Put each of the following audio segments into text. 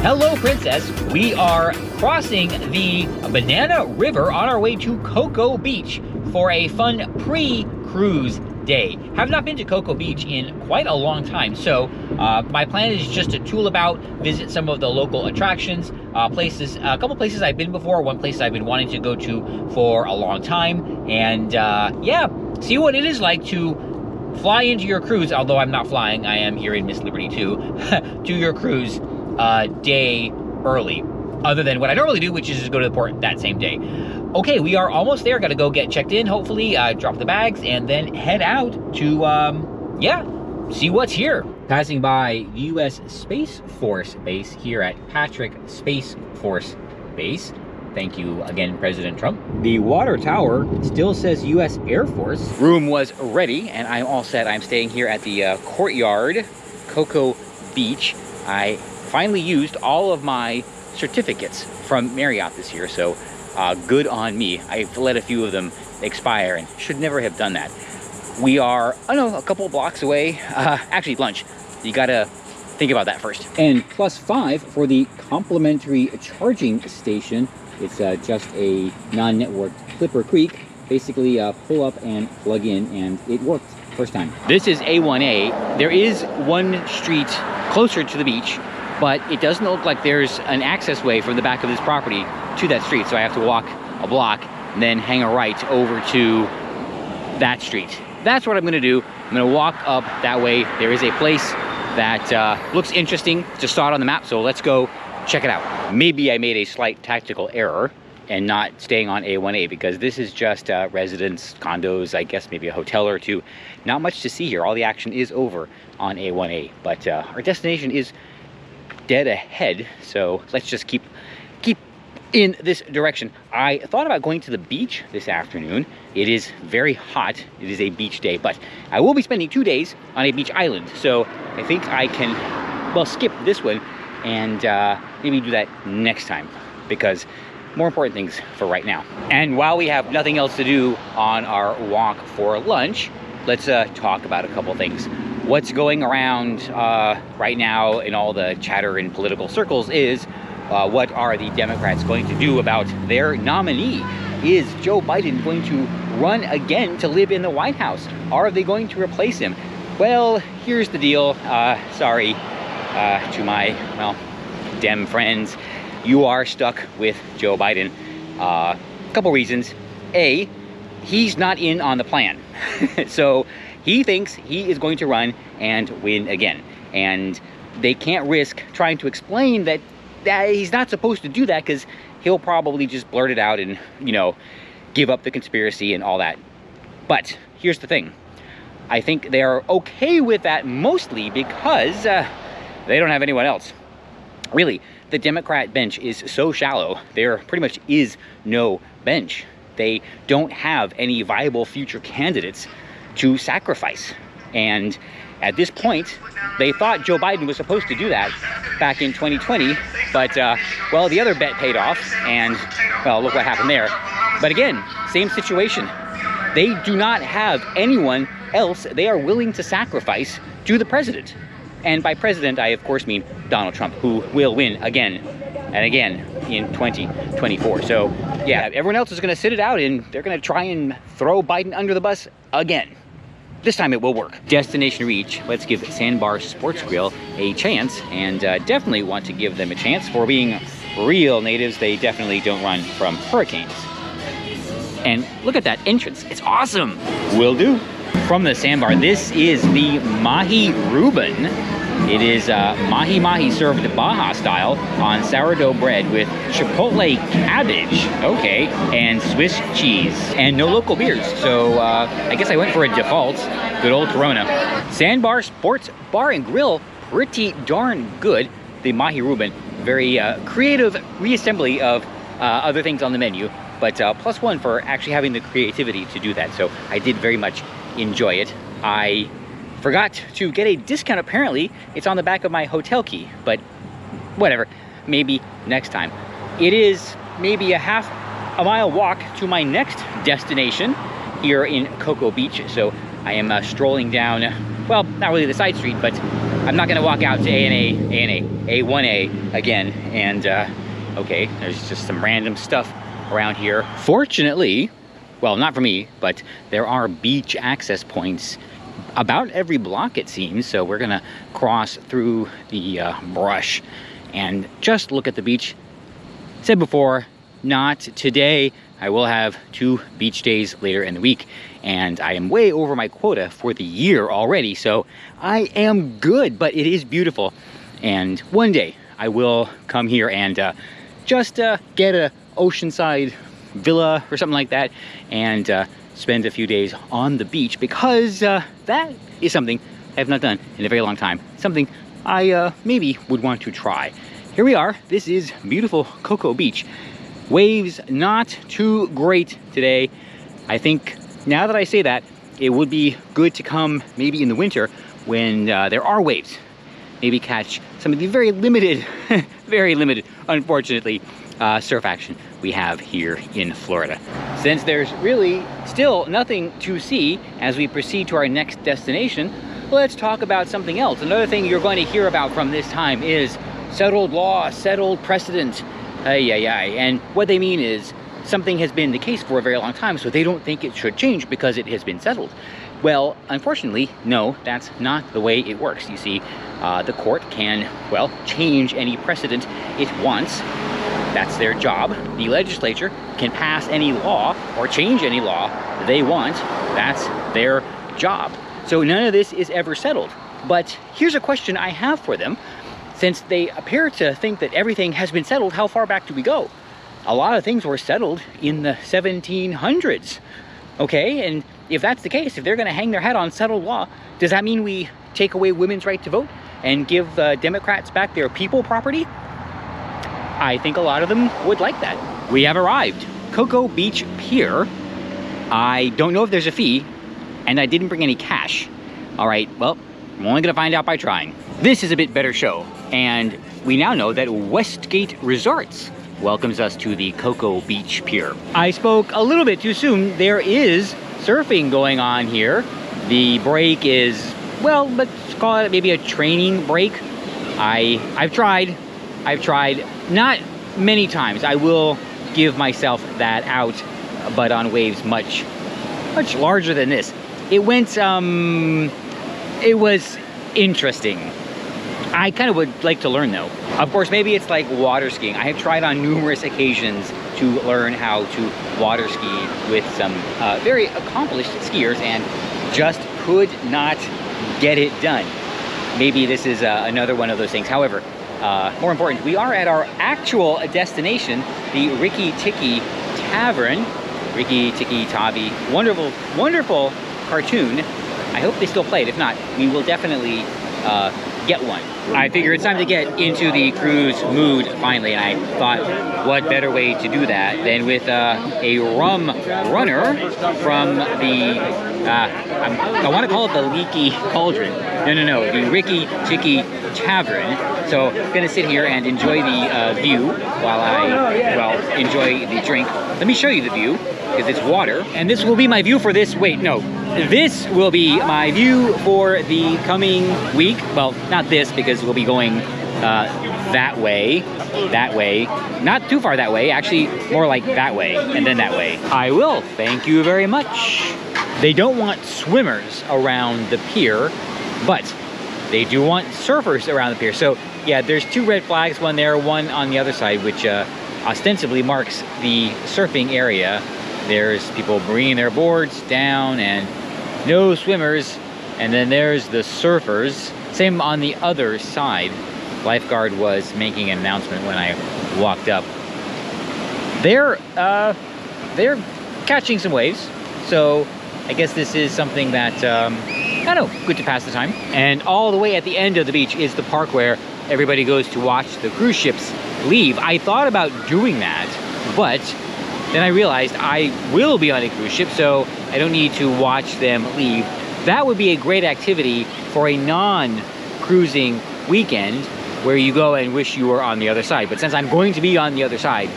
Hello, Princess. We are crossing the Banana River on our way to Cocoa Beach for a fun pre-cruise day. Have not been to Cocoa Beach in quite a long time, so my plan is just to tool about, visit some of the local attractions, places, a couple places I've been before, one place I've been wanting to go to for a long time, and yeah, see what it is like to fly into your cruise, although I'm not flying, I am here in Miss Liberty too, to your cruise day early, other than what I normally do, which is just go to the port that same day. Okay, we are almost there. Gotta go get checked in, hopefully, drop the bags, and then head out to, yeah, see what's here. Passing by U.S. Space Force Base here at Patrick Space Force Base. Thank you again, President Trump. The water tower still says U.S. Air Force. Room was ready, and I'm all set. I'm staying here at the Courtyard, Cocoa Beach. I finally used all of my certificates from Marriott this year, so good on me. I've let a few of them expire and should never have done that. We are, I don't know, a couple blocks away. Actually, lunch. You gotta think about that first. And +5 for the complimentary charging station. It's just a non-networked Clipper Creek. Basically, pull up and plug in, and it worked first time. This is A1A. There is one street closer to the beach, but it doesn't look like there's an access way from the back of this property to that street. So I have to walk a block and then hang a right over to that street. That's what I'm gonna do. I'm gonna walk up that way. There is a place that looks interesting. Just saw it on the map, so let's go check it out. Maybe I made a slight tactical error and not staying on A1A, because this is just residence, condos, I guess maybe a hotel or two. Not much to see here. All the action is over on A1A, but our destination is dead ahead, so let's just keep in this direction. I thought about going to the beach this afternoon. It is very hot. It is a beach day, but I will be spending 2 days on a beach island, so I think I can, well, skip this one and maybe do that next time, because more important things for right now. And while we have nothing else to do on our walk for lunch, let's talk about a couple things. What's going around right now in all the chatter in political circles is what are the Democrats going to do about their nominee? Is Joe Biden going to run again to live in the White House? Are they going to replace him? Well, here's the deal. Sorry to my, well, Dem friends. You are stuck with Joe Biden. A couple reasons. A, he's not in on the plan. So he thinks he is going to run and win again. And they can't risk trying to explain that he's not supposed to do that, because he'll probably just blurt it out and, you know, give up the conspiracy and all that. But here's the thing. I think they're okay with that mostly because they don't have anyone else. Really, the Democrat bench is so shallow, there pretty much is no bench. They don't have any viable future candidates to sacrifice. And at this point, they thought Joe Biden was supposed to do that back in 2020, but well, the other bet paid off, and well, look what happened there. But again, same situation. They do not have anyone else they are willing to sacrifice to the president. And by president, I of course mean Donald Trump, who will win again and again in 2024. So yeah, everyone else is gonna sit it out, and they're gonna try and throw Biden under the bus again. This time it will work. Destination reach. Let's give Sandbar Sports Grill a chance, and definitely want to give them a chance. For being real natives, they definitely don't run from hurricanes. And look at that entrance. It's awesome. Will do. From the Sandbar, this is the Mahi Reuben. It is mahi served Baja style on sourdough bread with chipotle cabbage, okay, and Swiss cheese, and no local beers. So I guess I went for a default, good old Corona. Sandbar Sports Bar and Grill, pretty darn good. The Mahi Reuben, very creative reassembly of other things on the menu, but +1 for actually having the creativity to do that. So I did very much enjoy it. I forgot to get a discount, apparently. It's on the back of my hotel key, but whatever, maybe next time. It is maybe a half-a-mile walk to my next destination here in Cocoa Beach, so I am strolling down, well, not really the side street, but I'm not gonna walk out to A1A again. And okay, there's just some random stuff around here. Fortunately, well, not for me, but there are beach access points about every block, it seems. So we're gonna cross through the brush and just look at the beach. Said before, not today. I will have 2 beach days later in the week, and I am way over my quota for the year already, so I am good, but it is beautiful. And one day I will come here and just get a oceanside villa or something like that, and spend a few days on the beach, because that is something I have not done in a very long time. Something I maybe would want to try. Here we are. This is beautiful Cocoa Beach. Waves not too great today. I think now that I say that, it would be good to come maybe in the winter when there are waves. Maybe catch some of the very limited, very limited, unfortunately, surf action we have here in Florida. Since there's really still nothing to see as we proceed to our next destination, let's talk about something else. Another thing you're going to hear about from this time is settled law, settled precedent. And what they mean is something has been the case for a very long time, so they don't think it should change because it has been settled. Well, unfortunately, no, that's not the way it works. You see, the court can, well, change any precedent it wants. That's their job. The legislature can pass any law or change any law they want. That's their job. So none of this is ever settled. But here's a question I have for them. Since they appear to think that everything has been settled, how far back do we go? A lot of things were settled in the 1700s, okay? And if that's the case, if they're gonna hang their hat on settled law, does that mean we take away women's right to vote and give Democrats back their people property? I think a lot of them would like that. We have arrived. Cocoa Beach Pier. I don't know if there's a fee, and I didn't bring any cash. All right, well, I'm only gonna find out by trying. This is a bit better show, and we now know that Westgate Resorts welcomes us to the Cocoa Beach Pier. I spoke a little bit too soon. There is surfing going on here. The break is, well, let's call it maybe a training break. I've tried, not many times. I will give myself that out, but on waves much larger than this. It went, it was interesting. I kind of would like to learn though. Of course, maybe it's like water skiing. I have tried on numerous occasions to learn how to water ski with some very accomplished skiers and just could not get it done. Maybe this is another one of those things. However, more important, we are at our actual destination, the Rikki Tikki Tavern. Rikki Tikki Tavi, wonderful, wonderful cartoon. I hope they still play it. If not, we will definitely get one. I figure it's time to get into the cruise mood finally, and I thought, what better way to do that than with a rum runner from the, I want to call it the Leaky Cauldron. No, the Rikki Tikki Tavern. So I'm gonna sit here and enjoy the view while I, well, enjoy the drink. Let me show you the view, because it's water. And this will be my view for this, wait, no. This will be my view for the coming week. Well, not this, because we'll be going that way, not too far that way, actually more like that way, and then that way. I will, thank you very much. They don't want swimmers around the pier, but they do want surfers around the pier. So yeah, there's 2 red flags, one there, one on the other side, which ostensibly marks the surfing area. There's people bringing their boards down and no swimmers. And then there's the surfers. Same on the other side. Lifeguard was making an announcement when I walked up. They're catching some waves. So I guess this is something that, I don't know, good to pass the time. And all the way at the end of the beach is the park where everybody goes to watch the cruise ships leave. I thought about doing that, but then I realized I will be on a cruise ship, so I don't need to watch them leave. That would be a great activity for a non-cruising weekend where you go and wish you were on the other side. But since I'm going to be on the other side,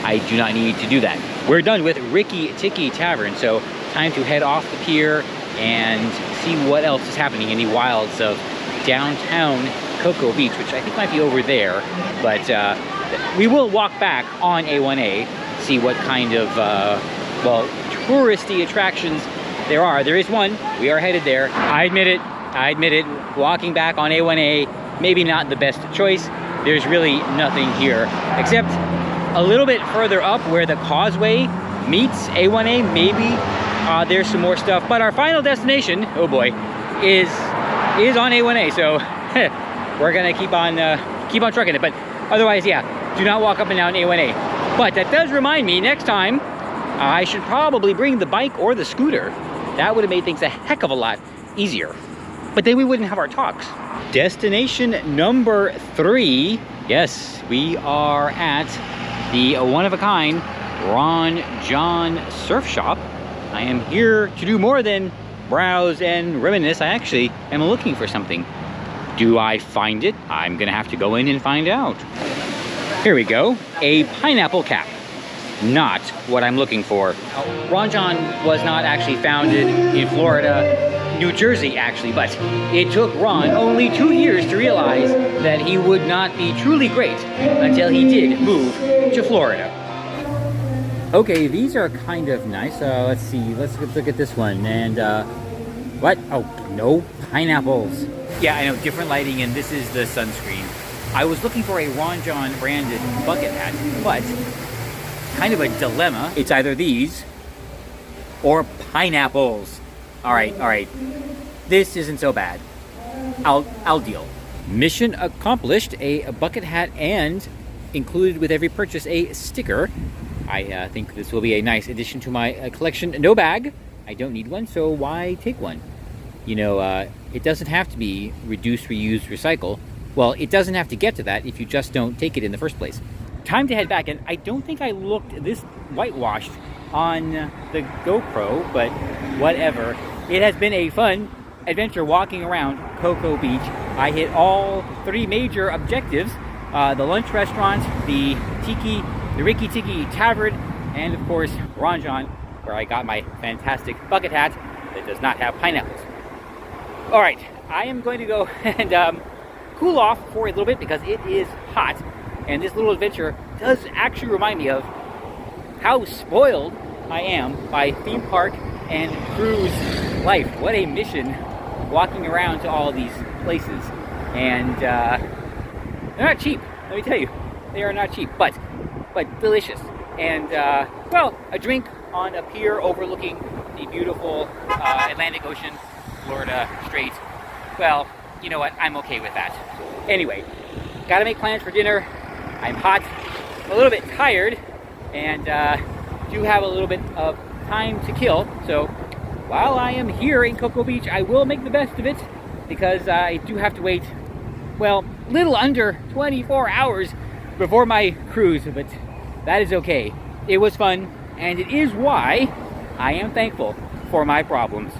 I do not need to do that. We're done with Rikki Tikki Tavern, so time to head off the pier and see what else is happening in the wilds of downtown Cocoa Beach, which I think might be over there. But we will walk back on A1A, see what kind of, well, touristy attractions there are. There is one. We are headed there. I admit it. Walking back on A1A, maybe not the best choice. There's really nothing here, except a little bit further up where the causeway meets A1A, maybe there's some more stuff. But our final destination, oh boy, is on A1A. So we're gonna keep on trucking it. But otherwise, yeah, do not walk up and down A1A. But that does remind me, next time I should probably bring the bike or the scooter. That would have made things a heck of a lot easier. But then we wouldn't have our talks. Destination number 3. Yes, we are at the one-of-a-kind Ron John Surf Shop. I am here to do more than browse and reminisce. I actually am looking for something. Do I find it? I'm gonna have to go in and find out. Here we go, a pineapple cap. Not what I'm looking for. Ron John was not actually founded in Florida, New Jersey actually, but it took Ron only 2 years to realize that he would not be truly great until he did move to Florida. Okay, these are kind of nice. Let's see, let's look at this one. And what? Oh, no pineapples. Yeah, I know, different lighting, and this is the sunscreen. I was looking for a Ron John branded bucket hat, but kind of a dilemma. It's either these or pineapples. All right. This isn't so bad. I'll deal. Mission accomplished. A bucket hat, and included with every purchase a sticker. I think this will be a nice addition to my collection. No bag. I don't need one, so why take one? You know, it doesn't have to be reduce, reuse, recycle. Well, it doesn't have to get to that if you just don't take it in the first place. Time to head back, and I don't think I looked this whitewashed on the GoPro, but whatever. It has been a fun adventure walking around Cocoa Beach. I hit all 3 major objectives: the lunch restaurant, the Riki Tiki Tavern, and of course Ron John, where I got my fantastic bucket hat that does not have pineapples. All right, I am going to go and cool off for a little bit because it is hot. And this little adventure does actually remind me of how spoiled I am by theme park and cruise life. What a mission walking around to all these places. And they're not cheap, let me tell you. They are not cheap, but delicious. And well, a drink on a pier overlooking the beautiful Atlantic Ocean, Florida Strait. Well, you know what, I'm okay with that. Anyway, gotta make plans for dinner. I'm hot, a little bit tired, and do have a little bit of time to kill. So while I am here in Cocoa Beach, I will make the best of it, because I do have to wait, well, little under 24 hours before my cruise, but that is okay. It was fun, and it is why I am thankful for my problems.